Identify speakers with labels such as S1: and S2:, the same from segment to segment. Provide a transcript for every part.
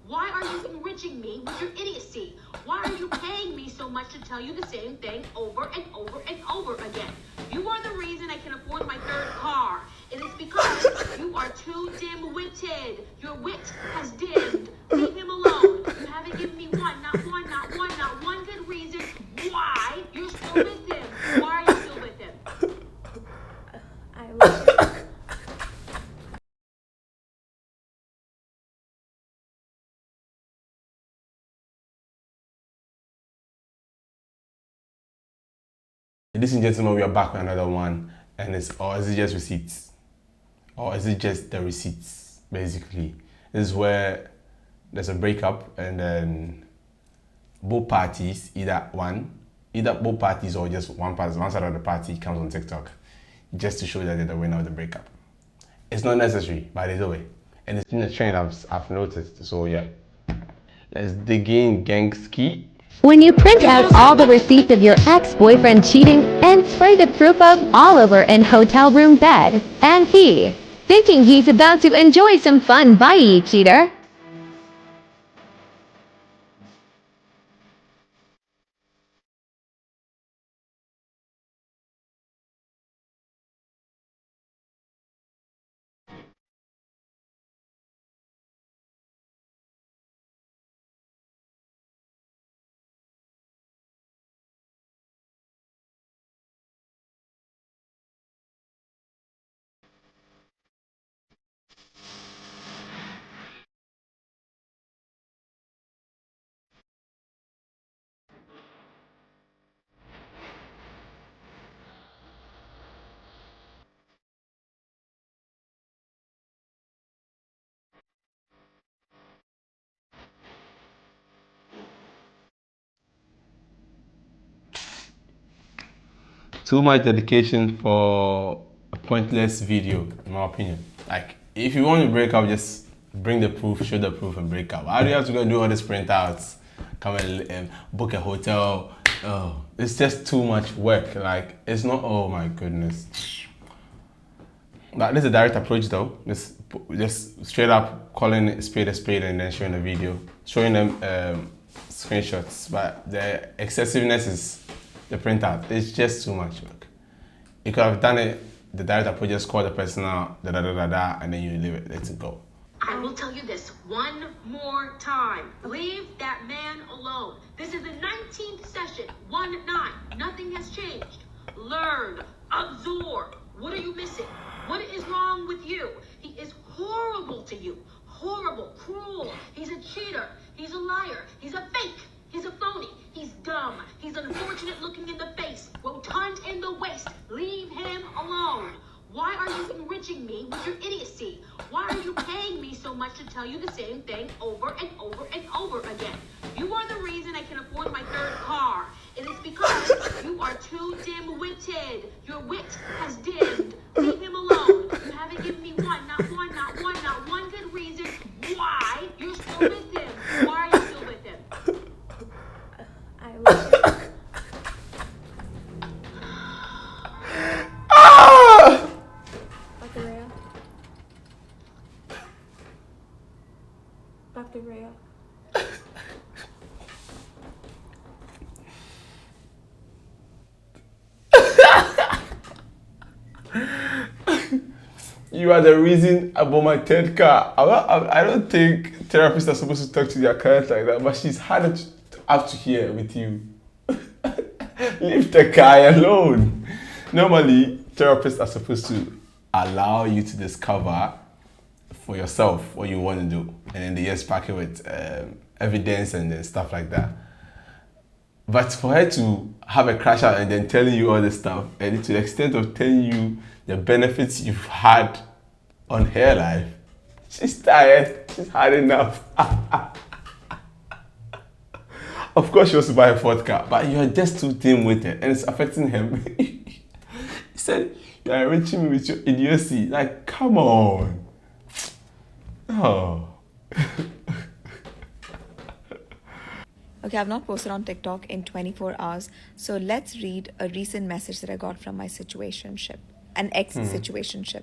S1: Why are you enriching me with your idiocy? Why are you paying me so much to tell you the same thing over and over and over again? You are the reason I can afford my third car. It is because you are too dim-witted. Your wit has dimmed. Leave him alone. You haven't given me not one good reason why you're still with him. Why are you still with him?
S2: I was...
S3: Ladies and gentlemen, we are back with another one, and is it just receipts? Or is it just the receipts, basically? This is where there's a breakup, and then both parties, either both parties or just one side of the party comes on TikTok just to show that they're the winner of the breakup. It's not necessary, but it's a way. And it's been a trend I've noticed, so yeah. Let's dig in, gangski.
S4: When you print out all the receipts of your ex-boyfriend cheating and spray the proof of all over in hotel room bed, and he, thinking he's about to enjoy some fun, bye, cheater.
S3: Too much dedication for a pointless video, in my opinion. Like, if you want to break up, just bring the proof, show the proof, and break up. How do you have to go do all these printouts, come and book a hotel? Oh, it's just too much work. Like, it's not. Oh my goodness. But this is a direct approach, though. Just straight up calling a spade, and then showing a video, showing them screenshots. But the excessiveness is the printout. It's just too much work. You could have done it, the direct approach, just call the person out, and then you leave it, let it go.
S1: I will tell you this one more time. Leave that man alone. This is the 19th session, 1-9. Nothing has changed. Learn, absorb. What are you missing? What is wrong with you? He is horrible to you. Horrible, cruel. He's a cheater. He's a liar. He's a fake. He's a phony. He's dumb. He's unfortunate looking in the face. Rotund in the waist. Leave him alone. Why are you enriching me with your idiocy? Why are you paying me so much to tell you the same thing over and over and over again? You are the reason I can afford my third car. It is because you are too dim-witted. Your wit has dimmed. Leave him alone. You haven't given me not one good reason why you're still with him. Why are you still with him?
S2: I was... Dr. Rhea.
S3: You are the reason about my third car. I don't think therapists are supposed to talk to their clients like that, but she's had it up to here with you. Leave the guy alone. Normally, therapists are supposed to allow you to discover for yourself what you want to do, and then they just pack it with evidence and then stuff like that. But for her to have a crash out and then telling you all this stuff, and to the extent of telling you the benefits you've had on her life, she's tired. She's had enough. Of course, she wants to buy a fourth car, but you're just too dim with it, and it's affecting him. He said, "You're enriching me with your idiocy." Like, come on. Oh.
S5: Okay, I've not posted on TikTok in 24 hours, so let's read a recent message that I got from my situationship, an ex-situationship.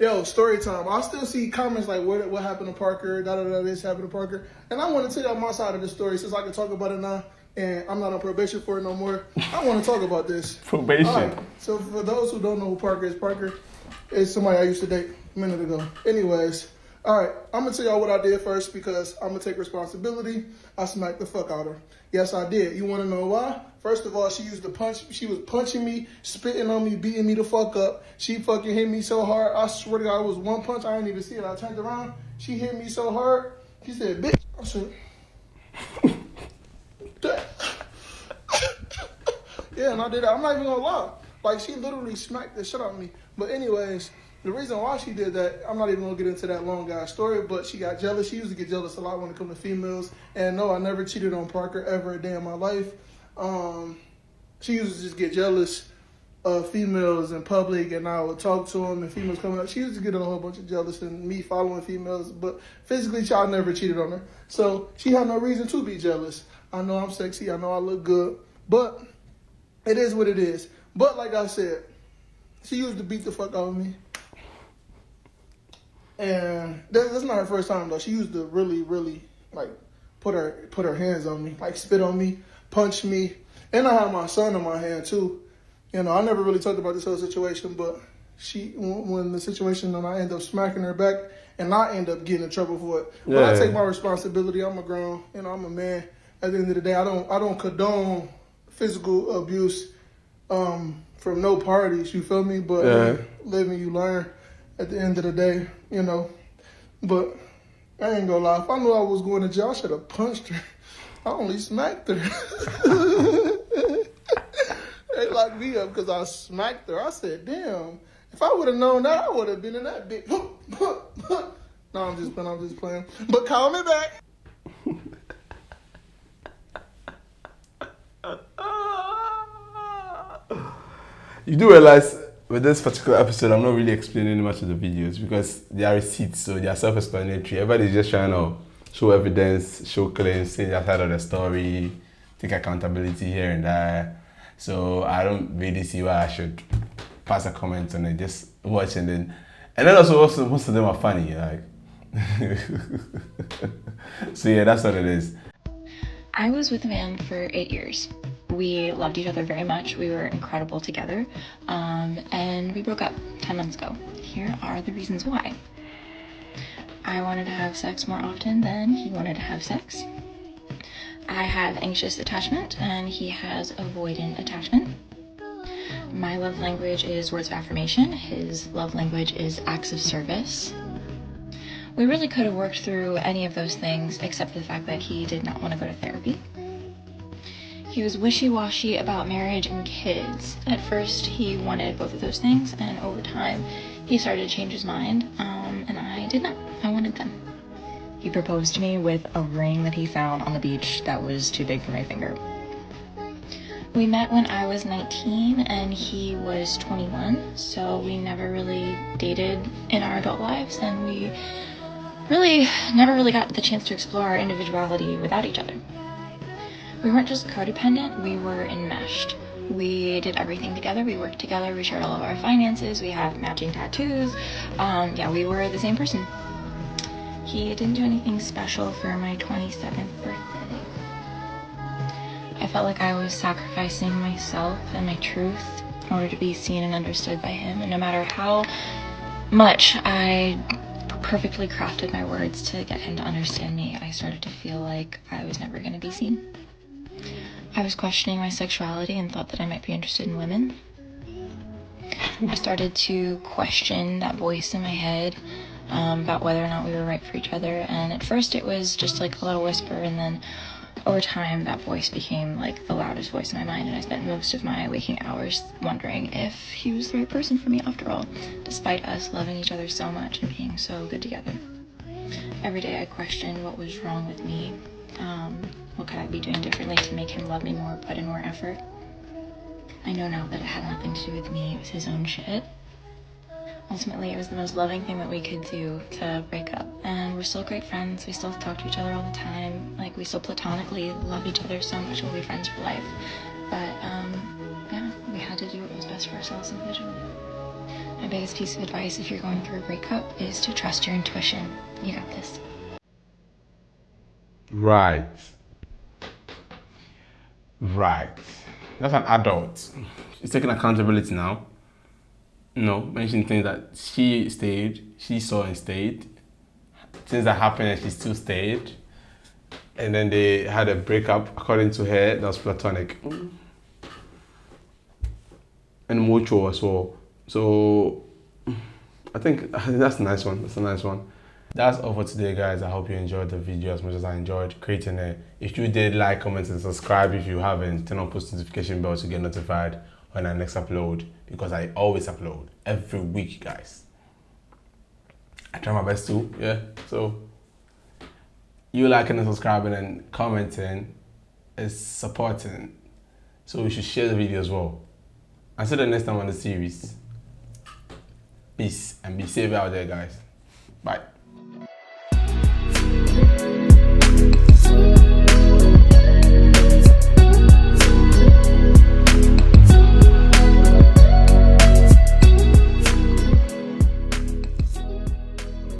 S6: Yo, story time. I still see comments like, what happened to Parker? This happened to Parker. And I want to tell y'all my side of the story since I can talk about it now. And I'm not on probation for it no more. I want to talk about this.
S3: Probation.
S6: All right. So for those who don't know who Parker is somebody I used to date a minute ago. Anyways, all right. I'm going to tell y'all what I did first because I'm going to take responsibility. I smacked the fuck out of her. Yes, I did. You want to know why? First of all, she used to punch. She was punching me, spitting on me, beating me the fuck up. She fucking hit me so hard. I swear to God, it was one punch. I didn't even see it. I turned around. She hit me so hard. She said, bitch. I said, yeah, and I did that. I'm not even gonna lie. Like, she literally smacked the shit out of me. But anyways, the reason why she did that, I'm not even gonna get into that long ass story, but she got jealous. She used to get jealous a lot when it comes to females. And no, I never cheated on Parker ever a day in my life. She used to just get jealous of females in public, and I would talk to them, and females coming up. She used to get a whole bunch of jealous and me following females, but physically, I never cheated on her. So she had no reason to be jealous. I know I'm sexy. I know I look good, but it is what it is. But like I said, she used to beat the fuck out of me. And that's not her first time, though. She used to really, really, like, put her hands on me, like, spit on me, punch me. And I had my son in my hand, too. You know, I never really talked about this whole situation, but when the situation, and I end up smacking her back, and I end up getting in trouble for it. Yeah. But I take my responsibility. I'm a grown, I'm a man. At the end of the day, I don't condone physical abuse from no parties, you feel me? But living, you learn at the end of the day, But I ain't gonna lie, if I knew I was going to jail, I should have punched her. I only smacked her. They locked me up because I smacked her. I said, damn, if I would have known that, I would have been in that big. No, I'm just playing. But call me back.
S3: You do realize with this particular episode, I'm not really explaining much of the videos because they are receipts, so they are self-explanatory. Everybody's just trying to show evidence, show claims, say their side of the story, take accountability here and there. So I don't really see why I should pass a comment on it. Just watch and then also most of them are funny, like. So yeah, that's what it is.
S7: I was with a man for 8 years. We loved each other very much. We were incredible together. And we broke up 10 months ago. Here are the reasons why. I wanted to have sex more often than he wanted to have sex. I have anxious attachment and he has avoidant attachment. My love language is words of affirmation. His love language is acts of service. We really could have worked through any of those things except for the fact that he did not want to go to therapy. He was wishy-washy about marriage and kids. At first, he wanted both of those things, and over time, he started to change his mind, and I did not. I wanted them. He proposed to me with a ring that he found on the beach that was too big for my finger. We met when I was 19 and he was 21, so we never really dated in our adult lives, and we really never really got the chance to explore our individuality without each other. We weren't just codependent, we were enmeshed. We did everything together, we worked together, we shared all of our finances, we have matching tattoos. We were the same person. He didn't do anything special for my 27th birthday. I felt like I was sacrificing myself and my truth in order to be seen and understood by him, and no matter how much I perfectly crafted my words to get him to understand me, I started to feel like I was never going to be seen. I was questioning my sexuality and thought that I might be interested in women. I started to question that voice in my head about whether or not we were right for each other, and at first it was just like a little whisper, and then over time that voice became like the loudest voice in my mind, and I spent most of my waking hours wondering if he was the right person for me after all, despite us loving each other so much and being so good together. Every day I questioned what was wrong with me. What could I be doing differently to make him love me more, put in more effort? I know now that it had nothing to do with me, it was his own shit. Ultimately, it was the most loving thing that we could do to break up. And we're still great friends, we still talk to each other all the time. Like, we still platonically love each other so much, we'll be friends for life. But, we had to do what was best for ourselves individually. My biggest piece of advice if you're going through a breakup is to trust your intuition. You got this.
S3: Right. That's an adult. She's taking accountability now. Mentioning things that she saw and stayed. Things that happened and she still stayed. And then they had a breakup, according to her, that was platonic. And mutual as well. So I think that's a nice one. That's all for today, guys. I hope you enjoyed the video as much as I enjoyed creating it. If you did, like, comment, and subscribe. If you haven't, turn on post notification bell to get notified when I next upload, because I always upload every week, guys. I try my best to, yeah. So you liking and subscribing and commenting is supporting. So you should share the video as well. Until the next time on the series. Peace and be safe out there, guys. Bye.